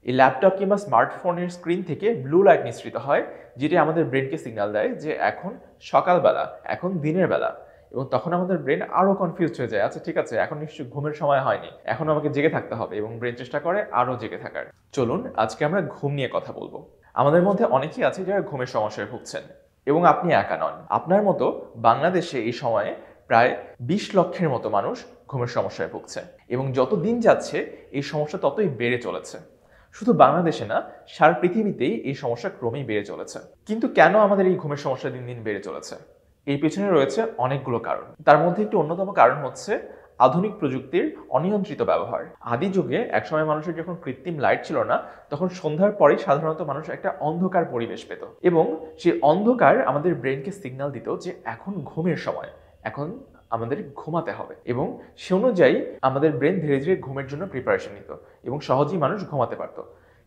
এই ল্যাপটপ কিংবা স্মার্টফোনের স্ক্রিন থেকে ব্লু লাইট নিঃসৃত হয়, যেটি আমাদের ব্রেনকে সিগন্যাল দেয় যে এখন সকালবেলা, এখন দিনের বেলা। এবং তখন আমাদের ব্রেন আরো কনফিউজ হয়ে যায়, আচ্ছা ঠিক আছে, এখন নিশ্চয়ই ঘুমের সময় হয়নি, এখন আমাকে জেগে থাকতে হবে, এবং ব্রেন চেষ্টা করে আরো জেগে থাকার। চলুন আজকে আমরা ঘুম নিয়ে কথা বলবো। আমাদের মধ্যে অনেকেই আছে যারা ঘুমের সমস্যায় ভুগছেন, এবং আপনি একা নন। আপনার মতো বাংলাদেশে এই সময়ে প্রায় 20 লক্ষের মতো মানুষ ঘুমের সমস্যায় ভুগছে, এবং যত দিন যাচ্ছে এই সমস্যা ততই বেড়ে চলেছে। শুধু বাংলাদেশে না, সারা পৃথিবীতেই এই সমস্যা ক্রমেই বেড়ে চলেছে। কিন্তু কেন আমাদের এই ঘুমের সমস্যা দিন দিন বেড়ে চলেছে? এই পেছনে রয়েছে অনেকগুলো কারণ। তার মধ্যে একটি অন্যতম কারণ হচ্ছে আধুনিক প্রযুক্তির অনিয়ন্ত্রিত ব্যবহার। আদি যুগে একসময় মানুষের যখন কৃত্রিম লাইট ছিল না, তখন সন্ধ্যার পরেই সাধারণত মানুষ একটা অন্ধকার পরিবেশ পেত, এবং সেই অন্ধকার আমাদের ব্রেনকে সিগন্যাল দিত যে এখন ঘুমের সময়, এখন আমাদের ঘুমাতে হবে, এবং সে অনুযায়ী আমাদের ব্রেন ধীরে ধীরে ঘুমের জন্য প্রিপারেশন নিত, এবং সহজেই মানুষ ঘুমাতে পারত।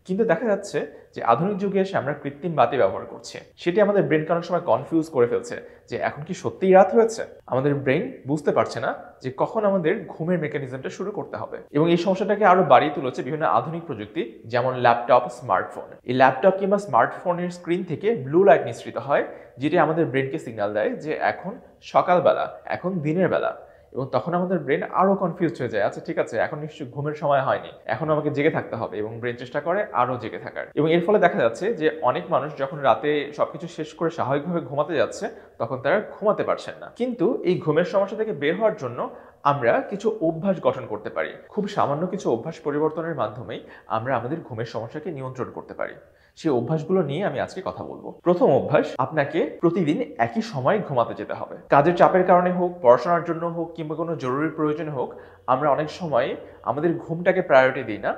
কিন্তু দেখা যাচ্ছে যে আধুনিক যুগে এসে আমরা কৃত্রিম বাতি ব্যবহার করছি, সেটি আমাদের ব্রেনকে অনেক সময় কনফিউজ করে ফেলছে যে এখন কি সত্যিই রাত হয়েছে। আমাদের ব্রেন বুঝতে পারছে না যে কখন আমাদের ঘুমের মেকানিজমটা শুরু করতে হবে, এবং এই সমস্যাটাকে আরো বাড়িয়ে তুলেছে বিভিন্ন আধুনিক প্রযুক্তি, যেমন ল্যাপটপ, স্মার্টফোন। এই ল্যাপটপ কিংবা স্মার্টফোনের স্ক্রিন থেকে ব্লু লাইট নিঃসৃত হয়, যেটি আমাদের ব্রেনকে সিগন্যাল দেয় যে এখন সকালবেলা, এখন দিনের বেলা। এবং তখন আমাদের ব্রেন আরো কনফিউজ হয়ে যায়, আচ্ছা ঠিক আছে, এখন নিশ্চয়ই ঘুমের সময় হয়নি, এখন আমাকে জেগে থাকতে হবে, এবং ব্রেন চেষ্টা করে আরো জেগে থাকার। এবং এর ফলে দেখা যাচ্ছে যে অনেক মানুষ যখন রাতে সবকিছু শেষ করে স্বাভাবিকভাবে ঘুমাতে যাচ্ছে, তখন তারা ঘুমাতে পারছেন না। কিন্তু এই ঘুমের সমস্যা থেকে বের হওয়ার জন্য আমরা কিছু অভ্যাস গঠন করতে পারি। খুব সামান্য কিছু অভ্যাস পরিবর্তনের মাধ্যমেই আমরা আমাদের ঘুমের সমস্যাকে নিয়ন্ত্রণ করতে পারি। সেই অভ্যাসগুলো নিয়ে আমি আজকে কথা বলবো। প্রথম অভ্যাস, আপনাকে প্রতিদিন একই সময় ঘুমাতে যেতে হবে। কাজের চাপের কারণে হোক, পড়াশোনার জন্য হোক, কিংবা কোনো জরুরি প্রয়োজনে হোক, আমরা অনেক সময় আমাদের ঘুমটাকে প্রায়োরিটি দিই না,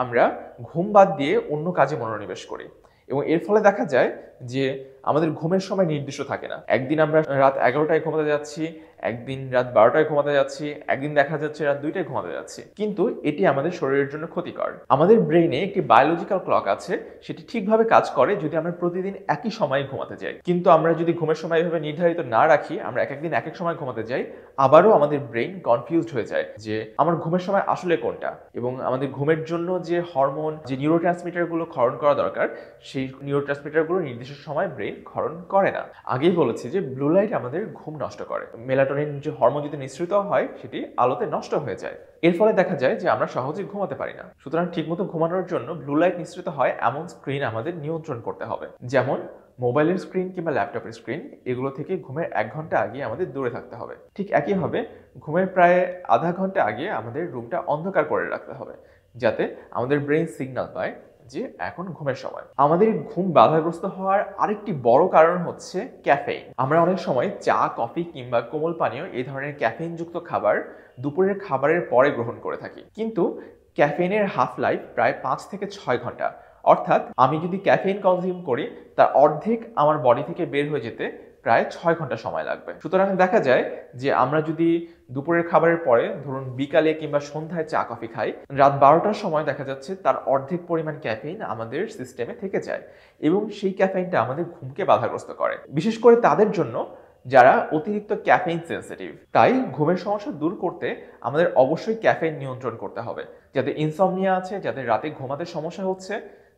আমরা ঘুম বাদ দিয়ে অন্য কাজে মনোনিবেশ করি। এবং এর ফলে দেখা যায় যে আমাদের ঘুমের সময় নির্দিষ্ট থাকে না। একদিন আমরা রাত 11টায় ঘুমাতে যাচ্ছি, একদিন রাত 12টায় ঘুমাতে যাচ্ছি, একদিন দেখা যাচ্ছে রাত 2টায় ঘুমাতে যাচ্ছি। কিন্তু এটি আমাদের শরীরের জন্য ক্ষতিকর। আমাদের ব্রেইনে একটি বায়োলজিক্যাল ক্লক আছে, সেটি ঠিকভাবে কাজ করে যদি আমরা প্রতিদিন একই সময়ে ঘুমাতে যাই। কিন্তু আমরা যদি ঘুমের সময় এভাবে নির্ধারিত না রাখি, আমরা এক একদিন এক এক সময় ঘুমাতে যাই, আবারও আমাদের ব্রেইন কনফিউজড হয়ে যায় যে আমার ঘুমের সময় আসলে কোনটা। এবং আমাদের ঘুমের জন্য যে হরমোন, যে নিউরোট্রান্সমিটারগুলো ক্ষরণ করা দরকার, সেই নিউরোট্রান্সমিটারগুলো নির্দিষ্ট সময় ব্রেইন ক্ষরণ করে না। আগেই বলেছি যে ব্লু লাইট আমাদের ঘুম নষ্ট করে। মেলাটোনিন যে হরমোন যদি নিঃসৃত হয়, সেটি আলোতে নষ্ট হয়ে যায়। এর ফলে দেখা যায় যে আমরা সহজে ঘুমাতে পারি না। সুতরাং ঠিকমতো ঘুমানোর জন্য ব্লু লাইট নিঃসৃত হয় এমন স্ক্রিন আমাদের নিয়ন্ত্রণ করতে হবে, যেমন মোবাইলের স্ক্রিন কিংবা ল্যাপটপের স্ক্রিন। এগুলো থেকে ঘুমের 1 ঘন্টা আগে আমাদের দূরে থাকতে হবে। ঠিক একইভাবে ঘুমের প্রায় আধা ঘন্টা আগে আমাদের রুমটা অন্ধকার করে রাখতে হবে, যাতে আমাদের ব্রেইন সিগন্যাল পায় যে এখন ঘুমের সময়। আমাদের ঘুম বাধাগ্রস্ত হওয়ার আরেকটি বড় কারণ হচ্ছে ক্যাফেইন। আমরা অনেক সময় চা, কফি কিংবা কোমল পানীয়, এই ধরনের ক্যাফেইনযুক্ত খাবার দুপুরের খাবারের পরে গ্রহণ করে থাকি। কিন্তু ক্যাফেইনের হাফ লাইফ প্রায় 5 থেকে 6 ঘন্টা। অর্থাৎ আমি যদি ক্যাফেইন কনজিউম করি, তার অর্ধেক আমার বডি থেকে বের হয়ে যেতে প্রায় 6 ঘন্টা সময় লাগবে। সুতরাং দেখা যায় যে আমরা যদি দুপুরের খাবারের পরে, ধরুন বিকালে কিংবা সন্ধ্যায় চা কফি খাই, রাত 12টার সময় দেখা যাচ্ছে তার অর্ধেক পরিমাণ ক্যাফেইন আমাদের সিস্টেমে থেকে যায়, এবং সেই ক্যাফেইনটা আমাদের ঘুমকে বাধাগ্রস্ত করে, বিশেষ করে তাদের জন্য যারা অতিরিক্ত ক্যাফেইন সেন্সিটিভ। তাই ঘুমের সমস্যা দূর করতে আমাদের অবশ্যই ক্যাফেইন নিয়ন্ত্রণ করতে হবে। যাদের ইনসমনিয়া আছে, যাদের রাতে ঘুমাতে সমস্যা হচ্ছে,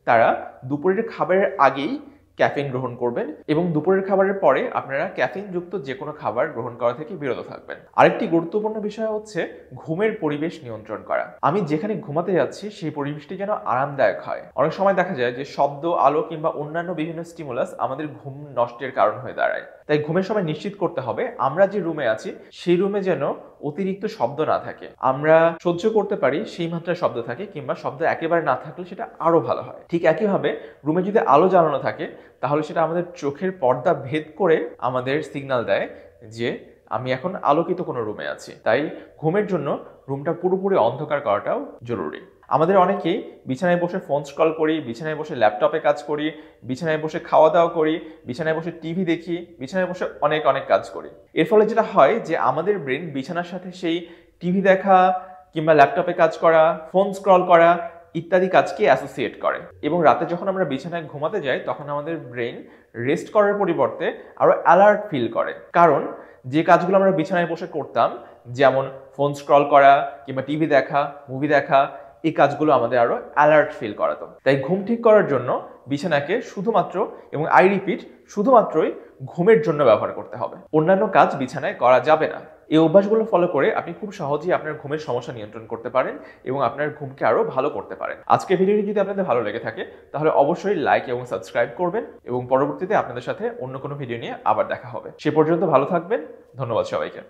তারা দুপুরের খাবারের আগেই ক্যাফেইন গ্রহণ করবেন, এবং দুপুরের খাবারের পরে আপনারা ক্যাফেইনযুক্ত যে কোনো খাবার গ্রহণ করা থেকে বিরত থাকবেন। আরেকটি গুরুত্বপূর্ণ বিষয় হচ্ছে ঘুমের পরিবেশ নিয়ন্ত্রণ করা। আমি যেখানে ঘুমাতে যাচ্ছি সেই পরিবেশটি যেন আরামদায়ক হয়। অনেক সময় দেখা যায় যে শব্দ, আলো কিংবা অন্যান্য বিভিন্ন স্টিমুলাস আমাদের ঘুম নষ্টের কারণ হয়ে দাঁড়ায়। তাই ঘুমের সময় নিশ্চিত করতে হবে আমরা যে রুমে আছি সেই রুমে যেন অতিরিক্ত শব্দ না থাকে, আমরা সহ্য করতে পারি সেই মাত্রায় শব্দ থাকে, কিংবা শব্দ একেবারে না থাকলে সেটা আরো ভালো হয়। ঠিক একইভাবে রুমে যদি আলো জ্বালানো থাকে, তাহলে সেটা আমাদের চোখের পর্দা ভেদ করে আমাদের সিগন্যাল দেয় যে আমি এখন আলোকিত কোনো রুমে আছি। তাই ঘুমের জন্য রুমটা পুরোপুরি অন্ধকার করাটাও জরুরি। আমাদের অনেকেই বিছানায় বসে ফোন স্ক্রল করি, বিছানায় বসে ল্যাপটপে কাজ করি, বিছানায় বসে খাওয়া দাওয়া করি, বিছানায় বসে টিভি দেখি, বিছানায় বসে অনেক অনেক কাজ করি। এর ফলে যেটা হয় যে আমাদের ব্রেন বিছানার সাথে সেই টিভি দেখা কিংবা ল্যাপটপে কাজ করা, ফোন স্ক্রল করা ইত্যাদি কাজকে অ্যাসোসিয়েট করে, এবং রাতে যখন আমরা বিছানায় ঘুমাতে যাই, তখন আমাদের ব্রেন রেস্ট করার পরিবর্তে আরো অ্যালার্ট ফিল করে। কারণ যে কাজগুলো আমরা বিছানায় বসে করতাম, যেমন ফোন স্ক্রল করা কিংবা টিভি দেখা, মুভি দেখা, এই কাজগুলো আমাদের আরো অ্যালার্ট ফিল করাতো। তাই ঘুম ঠিক করার জন্য বিছানাকে শুধুমাত্র এবং আই রিপিট শুধুমাত্রই ঘুমের জন্য ব্যবহার করতে হবে, অন্যান্য কাজ বিছানায় করা যাবে না। এই অভ্যাসগুলো ফলো করে আপনি খুব সহজেই আপনার ঘুমের সমস্যা নিয়ন্ত্রণ করতে পারেন এবং আপনার ঘুমকে আরো ভালো করতে পারেন। আজকের ভিডিওটি যদি আপনাদের ভালো লেগে থাকে তাহলে অবশ্যই লাইক এবং সাবস্ক্রাইব করবেন এবং পরবর্তীতে আপনাদের সাথে অন্য কোনো ভিডিও নিয়ে আবার দেখা হবে। সে পর্যন্ত ভালো থাকবেন। ধন্যবাদ সবাইকে।